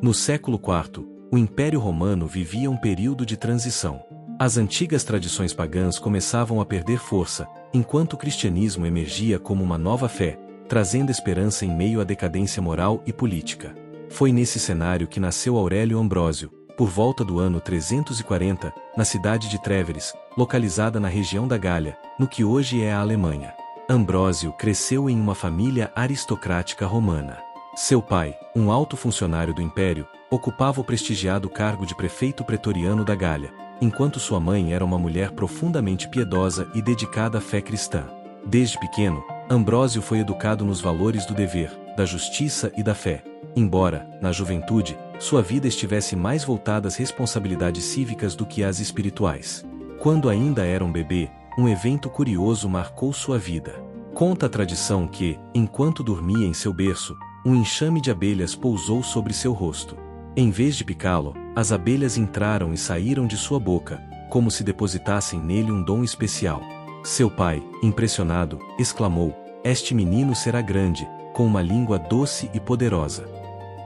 No século IV, o Império Romano vivia um período de transição. As antigas tradições pagãs começavam a perder força, enquanto o cristianismo emergia como uma nova fé, trazendo esperança em meio à decadência moral e política. Foi nesse cenário que nasceu Aurélio Ambrósio, por volta do ano 340, na cidade de Tréveris, localizada na região da Gália, no que hoje é a Alemanha. Ambrósio cresceu em uma família aristocrática romana. Seu pai, um alto funcionário do império, ocupava o prestigiado cargo de prefeito pretoriano da Gália, enquanto sua mãe era uma mulher profundamente piedosa e dedicada à fé cristã. Desde pequeno, Ambrósio foi educado nos valores do dever, da justiça e da fé, embora, na juventude, sua vida estivesse mais voltada às responsabilidades cívicas do que às espirituais. Quando ainda era um bebê, um evento curioso marcou sua vida. Conta a tradição que, enquanto dormia em seu berço, um enxame de abelhas pousou sobre seu rosto. Em vez de picá-lo, as abelhas entraram e saíram de sua boca, como se depositassem nele um dom especial. Seu pai, impressionado, exclamou: "Este menino será grande, com uma língua doce e poderosa."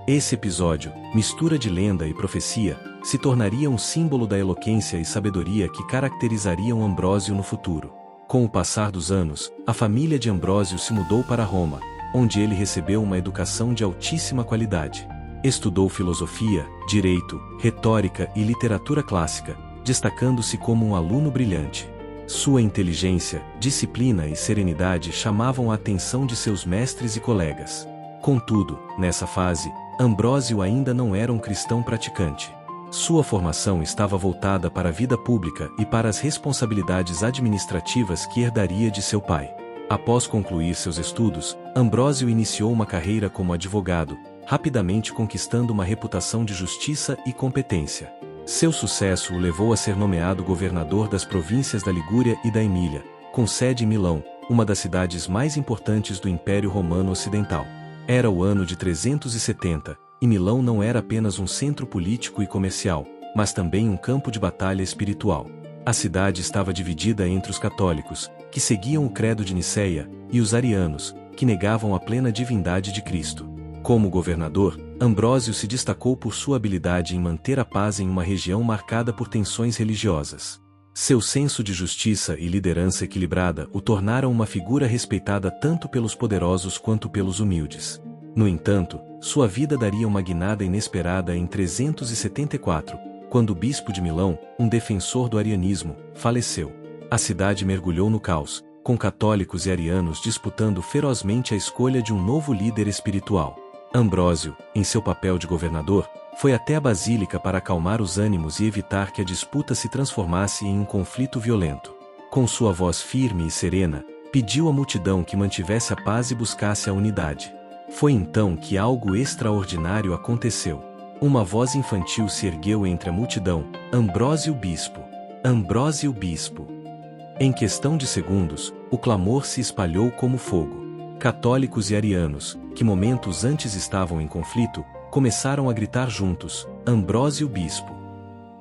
Esse episódio, mistura de lenda e profecia, se tornaria um símbolo da eloquência e sabedoria que caracterizariam Ambrósio no futuro. Com o passar dos anos, a família de Ambrósio se mudou para Roma, onde ele recebeu uma educação de altíssima qualidade. Estudou filosofia, direito, retórica e literatura clássica, destacando-se como um aluno brilhante. Sua inteligência, disciplina e serenidade chamavam a atenção de seus mestres e colegas. Contudo, nessa fase, Ambrósio ainda não era um cristão praticante. Sua formação estava voltada para a vida pública e para as responsabilidades administrativas que herdaria de seu pai. Após concluir seus estudos, Ambrósio iniciou uma carreira como advogado, rapidamente conquistando uma reputação de justiça e competência. Seu sucesso o levou a ser nomeado governador das províncias da Ligúria e da Emília, com sede em Milão, uma das cidades mais importantes do Império Romano Ocidental. Era o ano de 370, e Milão não era apenas um centro político e comercial, mas também um campo de batalha espiritual. A cidade estava dividida entre os católicos, que seguiam o credo de Nicéia, e os arianos, que negavam a plena divindade de Cristo. Como governador, Ambrósio se destacou por sua habilidade em manter a paz em uma região marcada por tensões religiosas. Seu senso de justiça e liderança equilibrada o tornaram uma figura respeitada tanto pelos poderosos quanto pelos humildes. No entanto, sua vida daria uma guinada inesperada em 374, quando o bispo de Milão, um defensor do arianismo, faleceu. A cidade mergulhou no caos, com católicos e arianos disputando ferozmente a escolha de um novo líder espiritual. Ambrósio, em seu papel de governador, foi até a basílica para acalmar os ânimos e evitar que a disputa se transformasse em um conflito violento. Com sua voz firme e serena, pediu à multidão que mantivesse a paz e buscasse a unidade. Foi então que algo extraordinário aconteceu. Uma voz infantil se ergueu entre a multidão: "Ambrósio Bispo! Ambrósio Bispo!" Em questão de segundos, o clamor se espalhou como fogo. Católicos e arianos, que momentos antes estavam em conflito, começaram a gritar juntos: "Ambrósio Bispo!"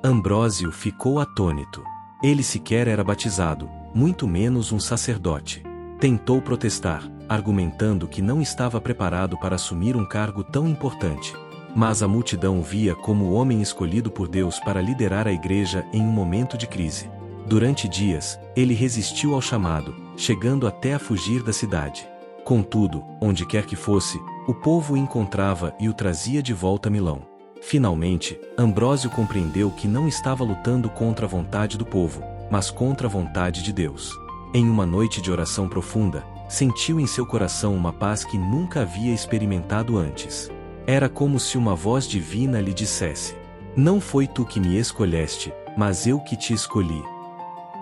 Ambrósio ficou atônito. Ele sequer era batizado, muito menos um sacerdote. Tentou protestar, argumentando que não estava preparado para assumir um cargo tão importante. Mas a multidão o via como o homem escolhido por Deus para liderar a igreja em um momento de crise. Durante dias, ele resistiu ao chamado, chegando até a fugir da cidade. Contudo, onde quer que fosse, o povo o encontrava e o trazia de volta a Milão. Finalmente, Ambrósio compreendeu que não estava lutando contra a vontade do povo, mas contra a vontade de Deus. Em uma noite de oração profunda, sentiu em seu coração uma paz que nunca havia experimentado antes. Era como se uma voz divina lhe dissesse: "Não foi tu que me escolheste, mas eu que te escolhi."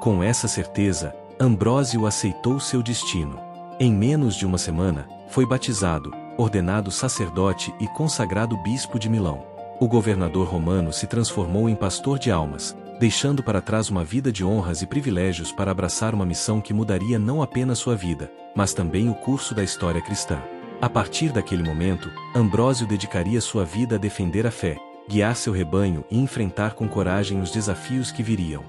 Com essa certeza, Ambrósio aceitou seu destino. Em menos de uma semana, foi batizado, ordenado sacerdote e consagrado bispo de Milão. O governador romano se transformou em pastor de almas, deixando para trás uma vida de honras e privilégios para abraçar uma missão que mudaria não apenas sua vida, mas também o curso da história cristã. A partir daquele momento, Ambrósio dedicaria sua vida a defender a fé, guiar seu rebanho e enfrentar com coragem os desafios que viriam.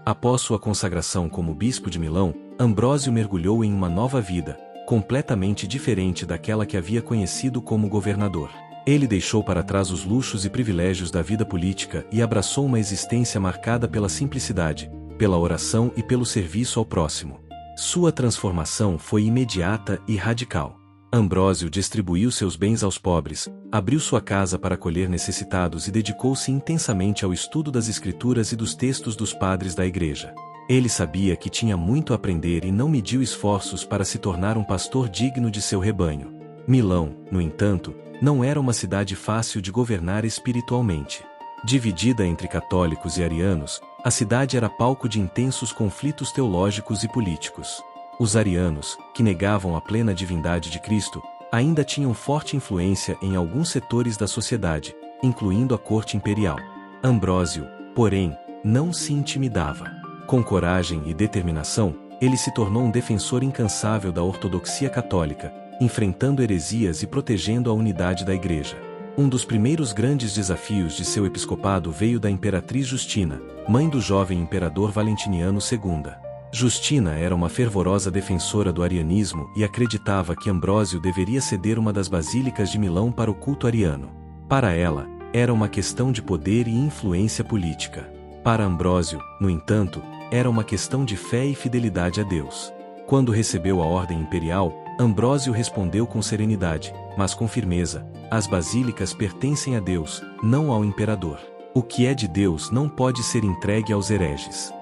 Após sua consagração como bispo de Milão, Ambrósio mergulhou em uma nova vida, completamente diferente daquela que havia conhecido como governador. Ele deixou para trás os luxos e privilégios da vida política e abraçou uma existência marcada pela simplicidade, pela oração e pelo serviço ao próximo. Sua transformação foi imediata e radical. Ambrósio distribuiu seus bens aos pobres, abriu sua casa para acolher necessitados e dedicou-se intensamente ao estudo das Escrituras e dos textos dos padres da Igreja. Ele sabia que tinha muito a aprender e não mediu esforços para se tornar um pastor digno de seu rebanho. Milão, no entanto, não era uma cidade fácil de governar espiritualmente. Dividida entre católicos e arianos, a cidade era palco de intensos conflitos teológicos e políticos. Os arianos, que negavam a plena divindade de Cristo, ainda tinham forte influência em alguns setores da sociedade, incluindo a corte imperial. Ambrósio, porém, não se intimidava. Com coragem e determinação, ele se tornou um defensor incansável da ortodoxia católica, enfrentando heresias e protegendo a unidade da Igreja. Um dos primeiros grandes desafios de seu episcopado veio da imperatriz Justina, mãe do jovem imperador Valentiniano II. Justina era uma fervorosa defensora do arianismo e acreditava que Ambrósio deveria ceder uma das basílicas de Milão para o culto ariano. Para ela, era uma questão de poder e influência política. Para Ambrósio, no entanto, era uma questão de fé e fidelidade a Deus. Quando recebeu a ordem imperial, Ambrósio respondeu com serenidade, mas com firmeza: as basílicas pertencem a Deus, não ao imperador. O que é de Deus não pode ser entregue aos hereges.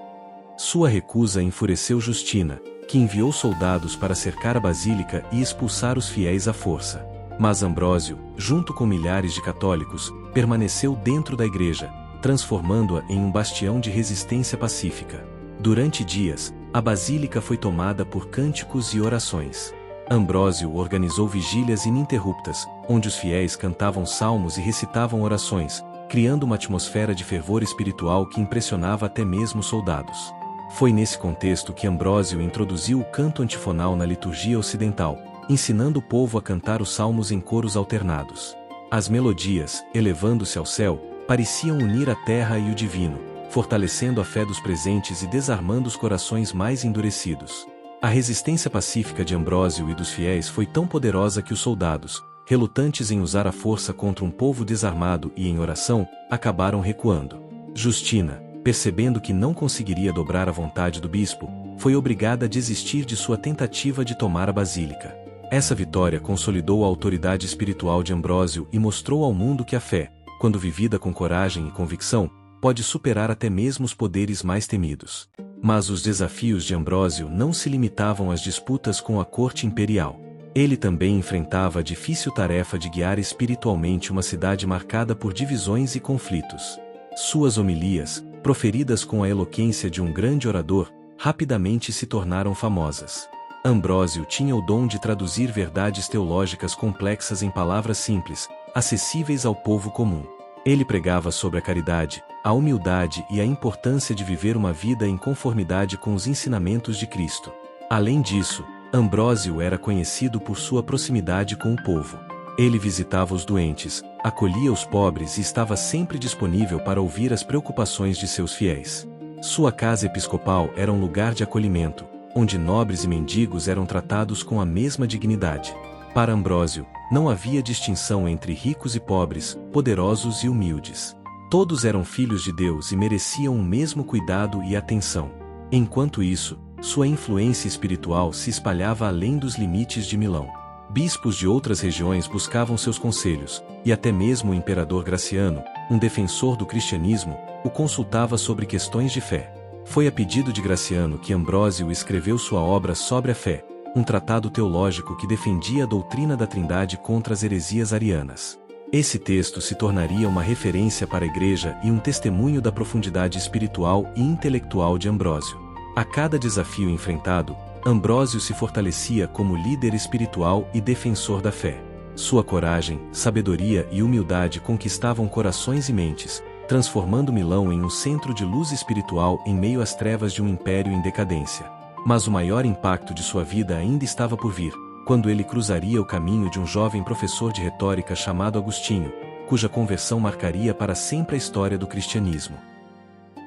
Sua recusa enfureceu Justina, que enviou soldados para cercar a basílica e expulsar os fiéis à força. Mas Ambrósio, junto com milhares de católicos, permaneceu dentro da igreja, transformando-a em um bastião de resistência pacífica. Durante dias, a basílica foi tomada por cânticos e orações. Ambrósio organizou vigílias ininterruptas, onde os fiéis cantavam salmos e recitavam orações, criando uma atmosfera de fervor espiritual que impressionava até mesmo soldados. Foi nesse contexto que Ambrósio introduziu o canto antifonal na liturgia ocidental, ensinando o povo a cantar os salmos em coros alternados. As melodias, elevando-se ao céu, pareciam unir a terra e o divino, fortalecendo a fé dos presentes e desarmando os corações mais endurecidos. A resistência pacífica de Ambrósio e dos fiéis foi tão poderosa que os soldados, relutantes em usar a força contra um povo desarmado e em oração, acabaram recuando. Justina, percebendo que não conseguiria dobrar a vontade do bispo, foi obrigada a desistir de sua tentativa de tomar a basílica. Essa vitória consolidou a autoridade espiritual de Ambrósio e mostrou ao mundo que a fé, quando vivida com coragem e convicção, pode superar até mesmo os poderes mais temidos. Mas os desafios de Ambrósio não se limitavam às disputas com a corte imperial. Ele também enfrentava a difícil tarefa de guiar espiritualmente uma cidade marcada por divisões e conflitos. Suas homilias, proferidas com a eloquência de um grande orador, rapidamente se tornaram famosas. Ambrósio tinha o dom de traduzir verdades teológicas complexas em palavras simples, acessíveis ao povo comum. Ele pregava sobre a caridade, a humildade e a importância de viver uma vida em conformidade com os ensinamentos de Cristo. Além disso, Ambrósio era conhecido por sua proximidade com o povo. Ele visitava os doentes, acolhia os pobres e estava sempre disponível para ouvir as preocupações de seus fiéis. Sua casa episcopal era um lugar de acolhimento, onde nobres e mendigos eram tratados com a mesma dignidade. Para Ambrósio, não havia distinção entre ricos e pobres, poderosos e humildes. Todos eram filhos de Deus e mereciam o mesmo cuidado e atenção. Enquanto isso, sua influência espiritual se espalhava além dos limites de Milão. Bispos de outras regiões buscavam seus conselhos, e até mesmo o imperador Graciano, um defensor do cristianismo, o consultava sobre questões de fé. Foi a pedido de Graciano que Ambrósio escreveu sua obra Sobre a Fé, um tratado teológico que defendia a doutrina da Trindade contra as heresias arianas. Esse texto se tornaria uma referência para a Igreja e um testemunho da profundidade espiritual e intelectual de Ambrósio. A cada desafio enfrentado, Ambrósio se fortalecia como líder espiritual e defensor da fé. Sua coragem, sabedoria e humildade conquistavam corações e mentes, transformando Milão em um centro de luz espiritual em meio às trevas de um império em decadência. Mas o maior impacto de sua vida ainda estava por vir, quando ele cruzaria o caminho de um jovem professor de retórica chamado Agostinho, cuja conversão marcaria para sempre a história do cristianismo.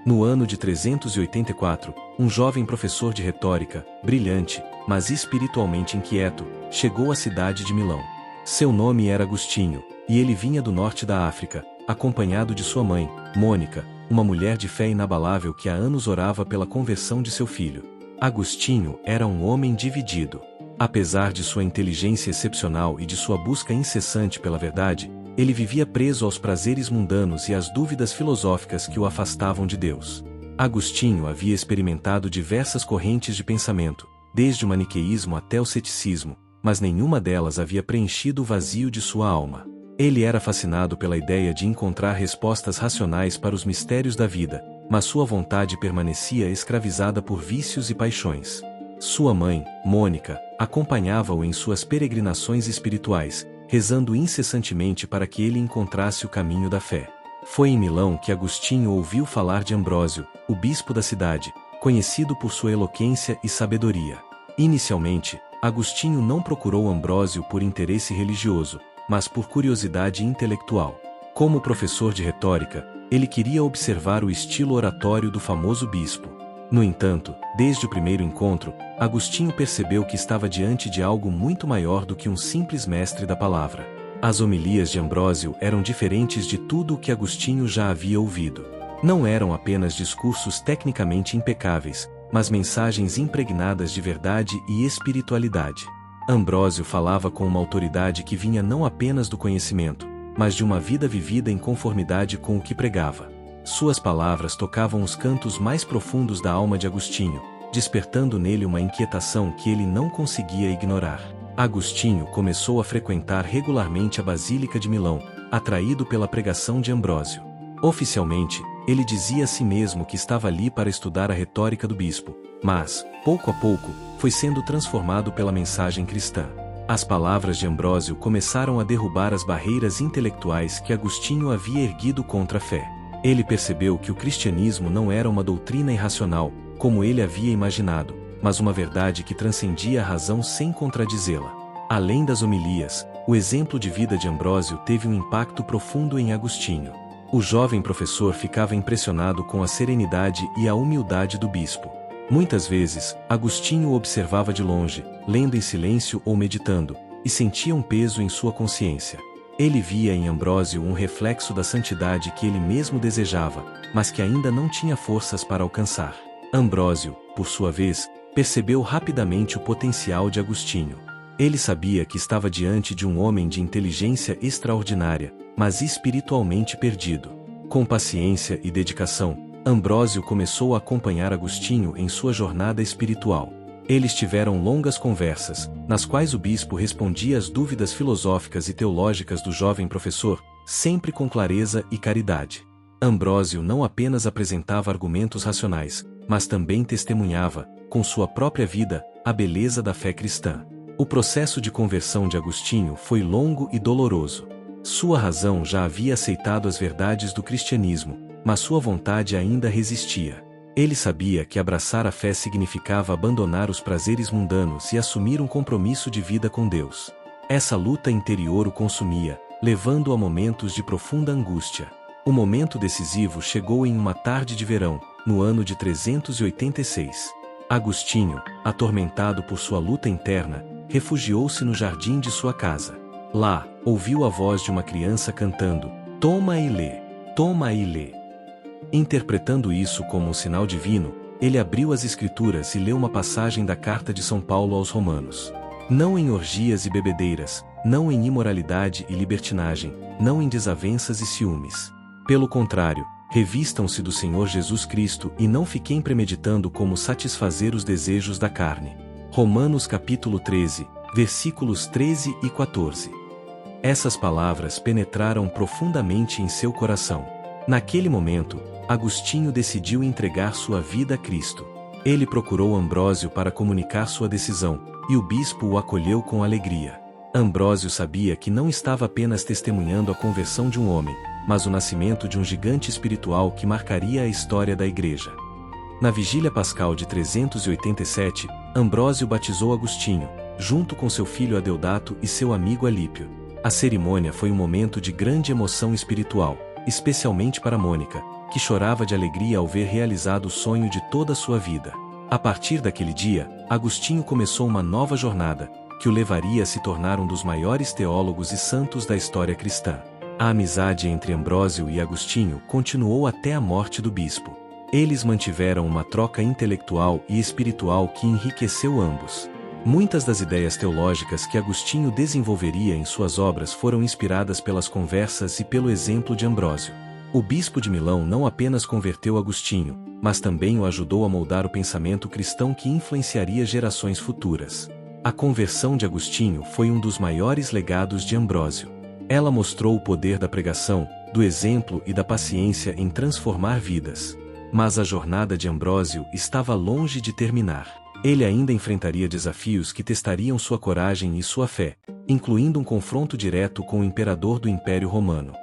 No ano de 384, um jovem professor de retórica, brilhante, mas espiritualmente inquieto, chegou à cidade de Milão. Seu nome era Agostinho, e ele vinha do norte da África, acompanhado de sua mãe, Mônica, uma mulher de fé inabalável que há anos orava pela conversão de seu filho. Agostinho era um homem dividido. Apesar de sua inteligência excepcional e de sua busca incessante pela verdade, ele vivia preso aos prazeres mundanos e às dúvidas filosóficas que o afastavam de Deus. Agostinho havia experimentado diversas correntes de pensamento, desde o maniqueísmo até o ceticismo, mas nenhuma delas havia preenchido o vazio de sua alma. Ele era fascinado pela ideia de encontrar respostas racionais para os mistérios da vida, mas sua vontade permanecia escravizada por vícios e paixões. Sua mãe, Mônica, acompanhava-o em suas peregrinações espirituais, rezando incessantemente para que ele encontrasse o caminho da fé. Foi em Milão que Agostinho ouviu falar de Ambrósio, o bispo da cidade, conhecido por sua eloquência e sabedoria. Inicialmente, Agostinho não procurou Ambrósio por interesse religioso, mas por curiosidade intelectual. Como professor de retórica, ele queria observar o estilo oratório do famoso bispo. No entanto, desde o primeiro encontro, Agostinho percebeu que estava diante de algo muito maior do que um simples mestre da palavra. As homilias de Ambrósio eram diferentes de tudo o que Agostinho já havia ouvido. Não eram apenas discursos tecnicamente impecáveis, mas mensagens impregnadas de verdade e espiritualidade. Ambrósio falava com uma autoridade que vinha não apenas do conhecimento, mas de uma vida vivida em conformidade com o que pregava. Suas palavras tocavam os cantos mais profundos da alma de Agostinho, despertando nele uma inquietação que ele não conseguia ignorar. Agostinho começou a frequentar regularmente a Basílica de Milão, atraído pela pregação de Ambrósio. Oficialmente, ele dizia a si mesmo que estava ali para estudar a retórica do bispo, mas, pouco a pouco, foi sendo transformado pela mensagem cristã. As palavras de Ambrósio começaram a derrubar as barreiras intelectuais que Agostinho havia erguido contra a fé. Ele percebeu que o cristianismo não era uma doutrina irracional, como ele havia imaginado, mas uma verdade que transcendia a razão sem contradizê-la. Além das homilias, o exemplo de vida de Ambrósio teve um impacto profundo em Agostinho. O jovem professor ficava impressionado com a serenidade e a humildade do bispo. Muitas vezes, Agostinho o observava de longe, lendo em silêncio ou meditando, e sentia um peso em sua consciência. Ele via em Ambrósio um reflexo da santidade que ele mesmo desejava, mas que ainda não tinha forças para alcançar. Ambrósio, por sua vez, percebeu rapidamente o potencial de Agostinho. Ele sabia que estava diante de um homem de inteligência extraordinária, mas espiritualmente perdido. Com paciência e dedicação, Ambrósio começou a acompanhar Agostinho em sua jornada espiritual. Eles tiveram longas conversas, nas quais o bispo respondia às dúvidas filosóficas e teológicas do jovem professor, sempre com clareza e caridade. Ambrósio não apenas apresentava argumentos racionais, mas também testemunhava, com sua própria vida, a beleza da fé cristã. O processo de conversão de Agostinho foi longo e doloroso. Sua razão já havia aceitado as verdades do cristianismo, mas sua vontade ainda resistia. Ele sabia que abraçar a fé significava abandonar os prazeres mundanos e assumir um compromisso de vida com Deus. Essa luta interior o consumia, levando-o a momentos de profunda angústia. O momento decisivo chegou em uma tarde de verão, no ano de 386. Agostinho, atormentado por sua luta interna, refugiou-se no jardim de sua casa. Lá, ouviu a voz de uma criança cantando, "Toma e lê, toma e lê." Interpretando isso como um sinal divino, ele abriu as Escrituras e leu uma passagem da carta de São Paulo aos Romanos. Não em orgias e bebedeiras, não em imoralidade e libertinagem, não em desavenças e ciúmes. Pelo contrário, revistam-se do Senhor Jesus Cristo e não fiquem premeditando como satisfazer os desejos da carne. Romanos capítulo 13, versículos 13 e 14. Essas palavras penetraram profundamente em seu coração. Naquele momento, Agostinho decidiu entregar sua vida a Cristo. Ele procurou Ambrósio para comunicar sua decisão, e o bispo o acolheu com alegria. Ambrósio sabia que não estava apenas testemunhando a conversão de um homem, mas o nascimento de um gigante espiritual que marcaria a história da Igreja. Na vigília pascal de 387, Ambrósio batizou Agostinho, junto com seu filho Adeodato e seu amigo Alípio. A cerimônia foi um momento de grande emoção espiritual, especialmente para Mônica, que chorava de alegria ao ver realizado o sonho de toda a sua vida. A partir daquele dia, Agostinho começou uma nova jornada, que o levaria a se tornar um dos maiores teólogos e santos da história cristã. A amizade entre Ambrósio e Agostinho continuou até a morte do bispo. Eles mantiveram uma troca intelectual e espiritual que enriqueceu ambos. Muitas das ideias teológicas que Agostinho desenvolveria em suas obras foram inspiradas pelas conversas e pelo exemplo de Ambrósio. O bispo de Milão não apenas converteu Agostinho, mas também o ajudou a moldar o pensamento cristão que influenciaria gerações futuras. A conversão de Agostinho foi um dos maiores legados de Ambrósio. Ela mostrou o poder da pregação, do exemplo e da paciência em transformar vidas. Mas a jornada de Ambrósio estava longe de terminar. Ele ainda enfrentaria desafios que testariam sua coragem e sua fé, incluindo um confronto direto com o imperador do Império Romano.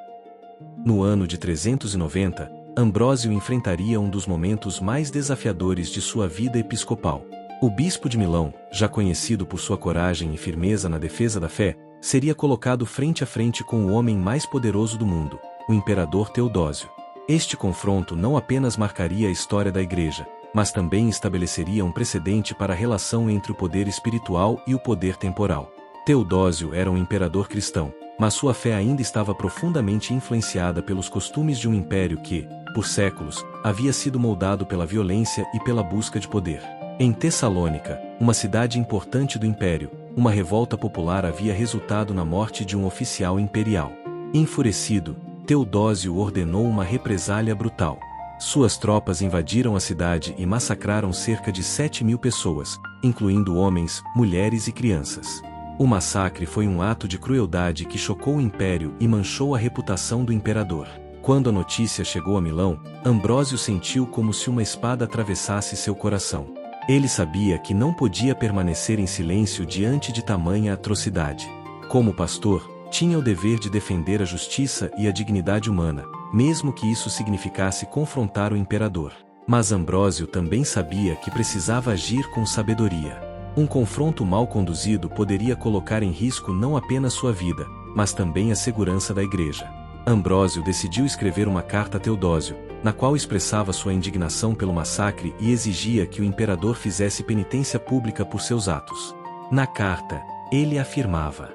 No ano de 390, Ambrósio enfrentaria um dos momentos mais desafiadores de sua vida episcopal. O bispo de Milão, já conhecido por sua coragem e firmeza na defesa da fé, seria colocado frente a frente com o homem mais poderoso do mundo, o imperador Teodósio. Este confronto não apenas marcaria a história da Igreja, mas também estabeleceria um precedente para a relação entre o poder espiritual e o poder temporal. Teodósio era um imperador cristão, mas sua fé ainda estava profundamente influenciada pelos costumes de um império que, por séculos, havia sido moldado pela violência e pela busca de poder. Em Tessalônica, uma cidade importante do império, uma revolta popular havia resultado na morte de um oficial imperial. Enfurecido, Teodósio ordenou uma represália brutal. Suas tropas invadiram a cidade e massacraram cerca de 7.000 pessoas, incluindo homens, mulheres e crianças. O massacre foi um ato de crueldade que chocou o império e manchou a reputação do imperador. Quando a notícia chegou a Milão, Ambrósio sentiu como se uma espada atravessasse seu coração. Ele sabia que não podia permanecer em silêncio diante de tamanha atrocidade. Como pastor, tinha o dever de defender a justiça e a dignidade humana, mesmo que isso significasse confrontar o imperador. Mas Ambrósio também sabia que precisava agir com sabedoria. Um confronto mal conduzido poderia colocar em risco não apenas sua vida, mas também a segurança da Igreja. Ambrósio decidiu escrever uma carta a Teodósio, na qual expressava sua indignação pelo massacre e exigia que o imperador fizesse penitência pública por seus atos. Na carta, ele afirmava: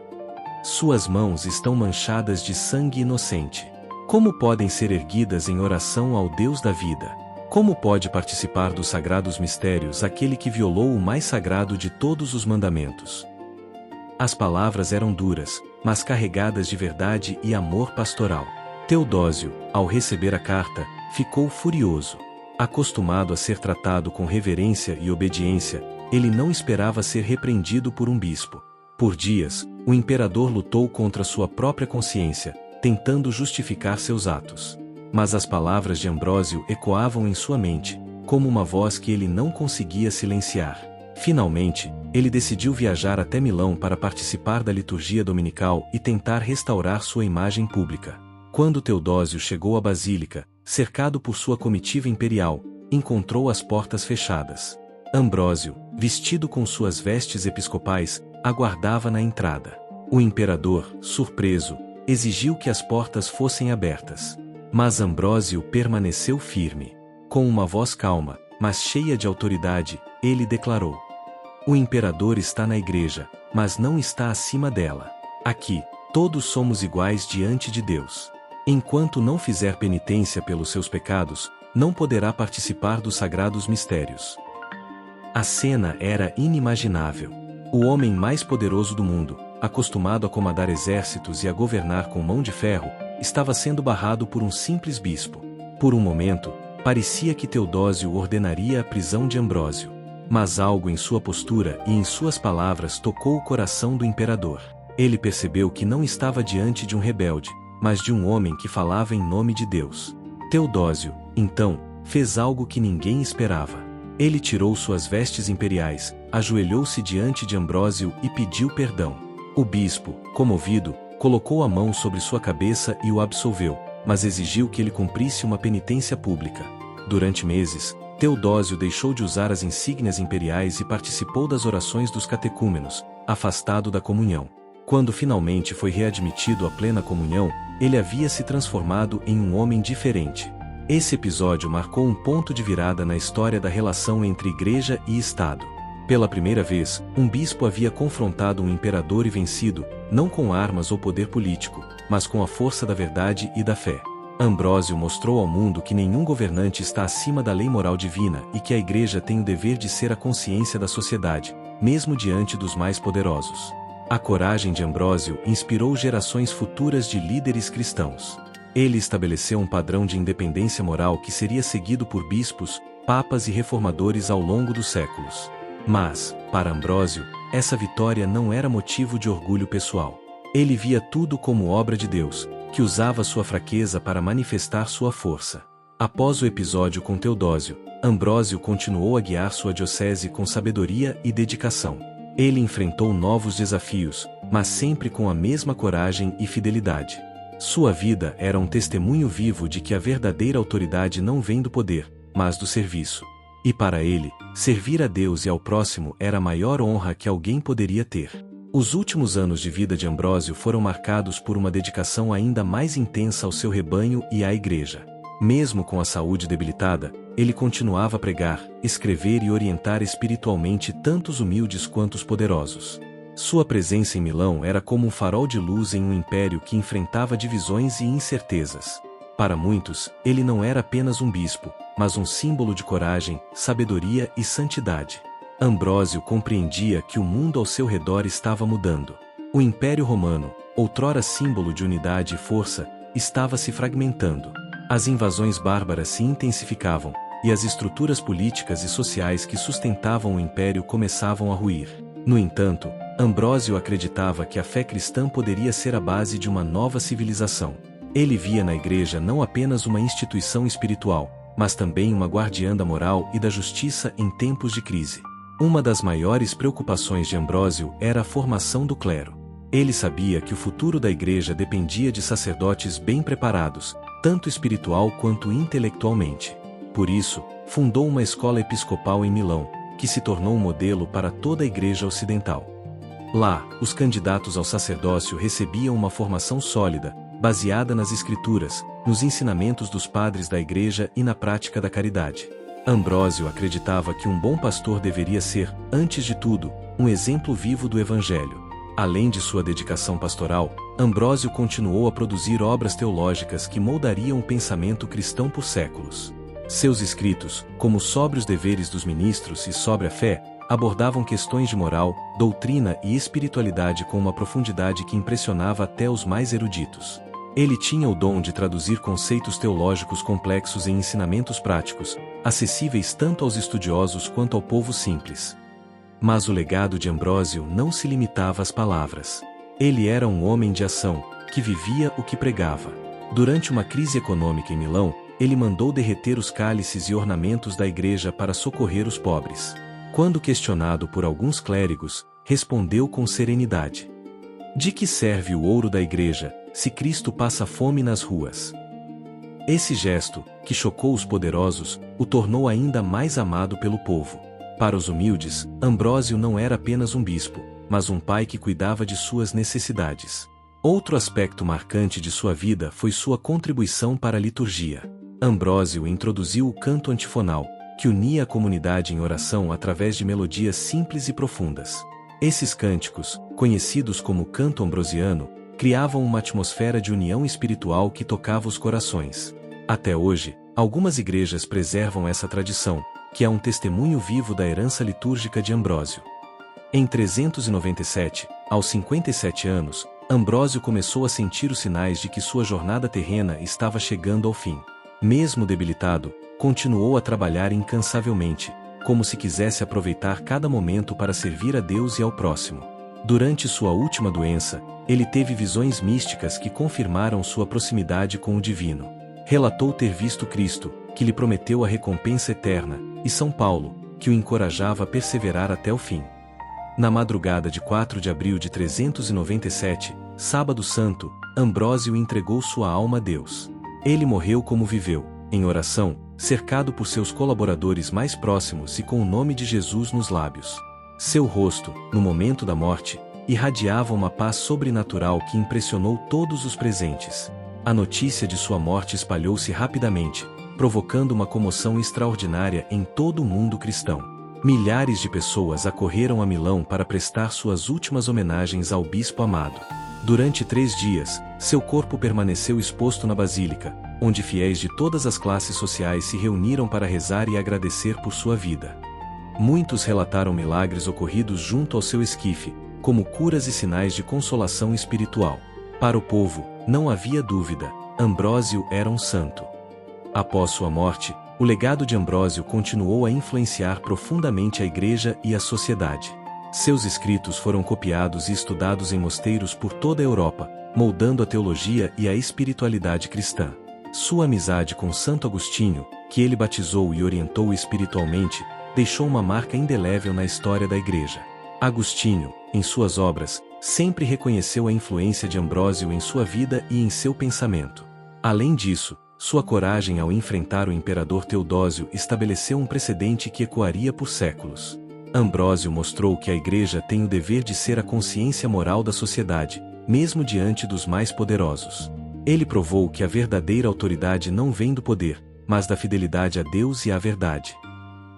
"Suas mãos estão manchadas de sangue inocente. Como podem ser erguidas em oração ao Deus da vida? Como pode participar dos sagrados mistérios aquele que violou o mais sagrado de todos os mandamentos?" As palavras eram duras, mas carregadas de verdade e amor pastoral. Teodósio, ao receber a carta, ficou furioso. Acostumado a ser tratado com reverência e obediência, ele não esperava ser repreendido por um bispo. Por dias, o imperador lutou contra sua própria consciência, tentando justificar seus atos. Mas as palavras de Ambrósio ecoavam em sua mente, como uma voz que ele não conseguia silenciar. Finalmente, ele decidiu viajar até Milão para participar da liturgia dominical e tentar restaurar sua imagem pública. Quando Teodósio chegou à Basílica, cercado por sua comitiva imperial, encontrou as portas fechadas. Ambrósio, vestido com suas vestes episcopais, aguardava na entrada. O imperador, surpreso, exigiu que as portas fossem abertas. Mas Ambrósio permaneceu firme. Com uma voz calma, mas cheia de autoridade, ele declarou: "O imperador está na igreja, mas não está acima dela. Aqui, todos somos iguais diante de Deus. Enquanto não fizer penitência pelos seus pecados, não poderá participar dos sagrados mistérios." A cena era inimaginável. O homem mais poderoso do mundo, acostumado a comandar exércitos e a governar com mão de ferro, estava sendo barrado por um simples bispo. Por um momento, parecia que Teodósio ordenaria a prisão de Ambrósio. Mas algo em sua postura e em suas palavras tocou o coração do imperador. Ele percebeu que não estava diante de um rebelde, mas de um homem que falava em nome de Deus. Teodósio, então, fez algo que ninguém esperava. Ele tirou suas vestes imperiais, ajoelhou-se diante de Ambrósio e pediu perdão. O bispo, comovido, colocou a mão sobre sua cabeça e o absolveu, mas exigiu que ele cumprisse uma penitência pública. Durante meses, Teodósio deixou de usar as insígnias imperiais e participou das orações dos catecúmenos, afastado da comunhão. Quando finalmente foi readmitido à plena comunhão, ele havia se transformado em um homem diferente. Esse episódio marcou um ponto de virada na história da relação entre Igreja e Estado. Pela primeira vez, um bispo havia confrontado um imperador e vencido, não com armas ou poder político, mas com a força da verdade e da fé. Ambrósio mostrou ao mundo que nenhum governante está acima da lei moral divina e que a Igreja tem o dever de ser a consciência da sociedade, mesmo diante dos mais poderosos. A coragem de Ambrósio inspirou gerações futuras de líderes cristãos. Ele estabeleceu um padrão de independência moral que seria seguido por bispos, papas e reformadores ao longo dos séculos. Mas, para Ambrósio, essa vitória não era motivo de orgulho pessoal. Ele via tudo como obra de Deus, que usava sua fraqueza para manifestar sua força. Após o episódio com Teodósio, Ambrósio continuou a guiar sua diocese com sabedoria e dedicação. Ele enfrentou novos desafios, mas sempre com a mesma coragem e fidelidade. Sua vida era um testemunho vivo de que a verdadeira autoridade não vem do poder, mas do serviço. E para ele, servir a Deus e ao próximo era a maior honra que alguém poderia ter. Os últimos anos de vida de Ambrósio foram marcados por uma dedicação ainda mais intensa ao seu rebanho e à Igreja. Mesmo com a saúde debilitada, ele continuava a pregar, escrever e orientar espiritualmente tanto os humildes quanto os poderosos. Sua presença em Milão era como um farol de luz em um império que enfrentava divisões e incertezas. Para muitos, ele não era apenas um bispo, mas um símbolo de coragem, sabedoria e santidade. Ambrósio compreendia que o mundo ao seu redor estava mudando. O Império Romano, outrora símbolo de unidade e força, estava se fragmentando. As invasões bárbaras se intensificavam, e as estruturas políticas e sociais que sustentavam o império começavam a ruir. No entanto, Ambrósio acreditava que a fé cristã poderia ser a base de uma nova civilização. Ele via na Igreja não apenas uma instituição espiritual, mas também uma guardiã da moral e da justiça em tempos de crise. Uma das maiores preocupações de Ambrósio era a formação do clero. Ele sabia que o futuro da Igreja dependia de sacerdotes bem preparados, tanto espiritual quanto intelectualmente. Por isso, fundou uma escola episcopal em Milão, que se tornou um modelo para toda a Igreja ocidental. Lá, os candidatos ao sacerdócio recebiam uma formação sólida, baseada nas Escrituras, nos ensinamentos dos padres da Igreja e na prática da caridade. Ambrósio acreditava que um bom pastor deveria ser, antes de tudo, um exemplo vivo do Evangelho. Além de sua dedicação pastoral, Ambrósio continuou a produzir obras teológicas que moldariam o pensamento cristão por séculos. Seus escritos, como Sobre os Deveres dos Ministros e Sobre a Fé, abordavam questões de moral, doutrina e espiritualidade com uma profundidade que impressionava até os mais eruditos. Ele tinha o dom de traduzir conceitos teológicos complexos em ensinamentos práticos, acessíveis tanto aos estudiosos quanto ao povo simples. Mas o legado de Ambrósio não se limitava às palavras. Ele era um homem de ação, que vivia o que pregava. Durante uma crise econômica em Milão, ele mandou derreter os cálices e ornamentos da igreja para socorrer os pobres. Quando questionado por alguns clérigos, respondeu com serenidade: "De que serve o ouro da igreja, se Cristo passa fome nas ruas?" Esse gesto, que chocou os poderosos, o tornou ainda mais amado pelo povo. Para os humildes, Ambrósio não era apenas um bispo, mas um pai que cuidava de suas necessidades. Outro aspecto marcante de sua vida foi sua contribuição para a liturgia. Ambrósio introduziu o canto antifonal, que unia a comunidade em oração através de melodias simples e profundas. Esses cânticos, conhecidos como canto ambrosiano, criavam uma atmosfera de união espiritual que tocava os corações. Até hoje, algumas igrejas preservam essa tradição, que é um testemunho vivo da herança litúrgica de Ambrósio. Em 397, aos 57 anos, Ambrósio começou a sentir os sinais de que sua jornada terrena estava chegando ao fim. Mesmo debilitado, continuou a trabalhar incansavelmente, como se quisesse aproveitar cada momento para servir a Deus e ao próximo. Durante sua última doença, ele teve visões místicas que confirmaram sua proximidade com o divino. Relatou ter visto Cristo, que lhe prometeu a recompensa eterna, e São Paulo, que o encorajava a perseverar até o fim. Na madrugada de 4 de abril de 397, Sábado Santo, Ambrósio entregou sua alma a Deus. Ele morreu como viveu, em oração, cercado por seus colaboradores mais próximos e com o nome de Jesus nos lábios. Seu rosto, no momento da morte, irradiava uma paz sobrenatural que impressionou todos os presentes. A notícia de sua morte espalhou-se rapidamente, provocando uma comoção extraordinária em todo o mundo cristão. Milhares de pessoas acorreram a Milão para prestar suas últimas homenagens ao bispo amado. Durante 3 dias, seu corpo permaneceu exposto na basílica, onde fiéis de todas as classes sociais se reuniram para rezar e agradecer por sua vida. Muitos relataram milagres ocorridos junto ao seu esquife, como curas e sinais de consolação espiritual. Para o povo, não havia dúvida, Ambrósio era um santo. Após sua morte, o legado de Ambrósio continuou a influenciar profundamente a Igreja e a sociedade. Seus escritos foram copiados e estudados em mosteiros por toda a Europa, moldando a teologia e a espiritualidade cristã. Sua amizade com Santo Agostinho, que ele batizou e orientou espiritualmente, deixou uma marca indelével na história da Igreja. Agostinho, em suas obras, sempre reconheceu a influência de Ambrósio em sua vida e em seu pensamento. Além disso, sua coragem ao enfrentar o imperador Teodósio estabeleceu um precedente que ecoaria por séculos. Ambrósio mostrou que a Igreja tem o dever de ser a consciência moral da sociedade, mesmo diante dos mais poderosos. Ele provou que a verdadeira autoridade não vem do poder, mas da fidelidade a Deus e à verdade.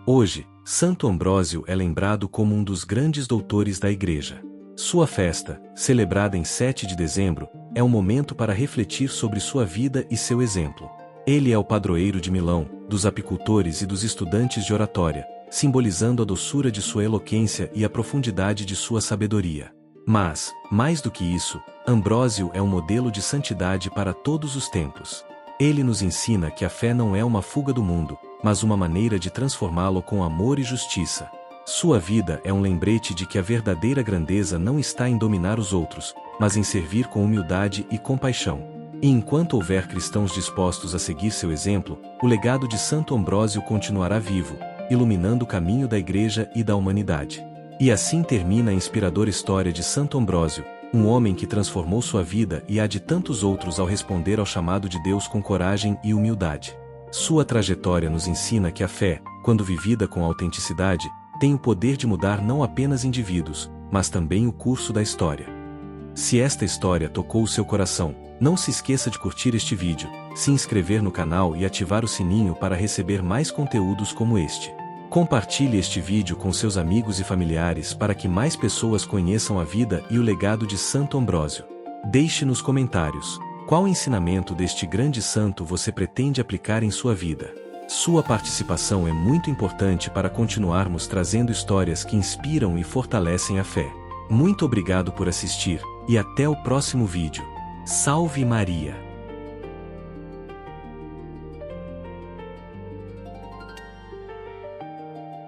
Hoje, Santo Ambrósio é lembrado como um dos grandes doutores da Igreja. Sua festa, celebrada em 7 de dezembro, é um momento para refletir sobre sua vida e seu exemplo. Ele é o padroeiro de Milão, dos apicultores e dos estudantes de oratória, simbolizando a doçura de sua eloquência e a profundidade de sua sabedoria. Mas, mais do que isso, Ambrósio é um modelo de santidade para todos os tempos. Ele nos ensina que a fé não é uma fuga do mundo, mas uma maneira de transformá-lo com amor e justiça. Sua vida é um lembrete de que a verdadeira grandeza não está em dominar os outros, mas em servir com humildade e compaixão. E enquanto houver cristãos dispostos a seguir seu exemplo, o legado de Santo Ambrósio continuará vivo, iluminando o caminho da Igreja e da humanidade. E assim termina a inspiradora história de Santo Ambrósio, um homem que transformou sua vida e a de tantos outros ao responder ao chamado de Deus com coragem e humildade. Sua trajetória nos ensina que a fé, quando vivida com autenticidade, tem o poder de mudar não apenas indivíduos, mas também o curso da história. Se esta história tocou o seu coração, não se esqueça de curtir este vídeo, se inscrever no canal e ativar o sininho para receber mais conteúdos como este. Compartilhe este vídeo com seus amigos e familiares para que mais pessoas conheçam a vida e o legado de Santo Ambrósio. Deixe nos comentários qual ensinamento deste grande santo você pretende aplicar em sua vida. Sua participação é muito importante para continuarmos trazendo histórias que inspiram e fortalecem a fé. Muito obrigado por assistir, e até o próximo vídeo. Salve Maria!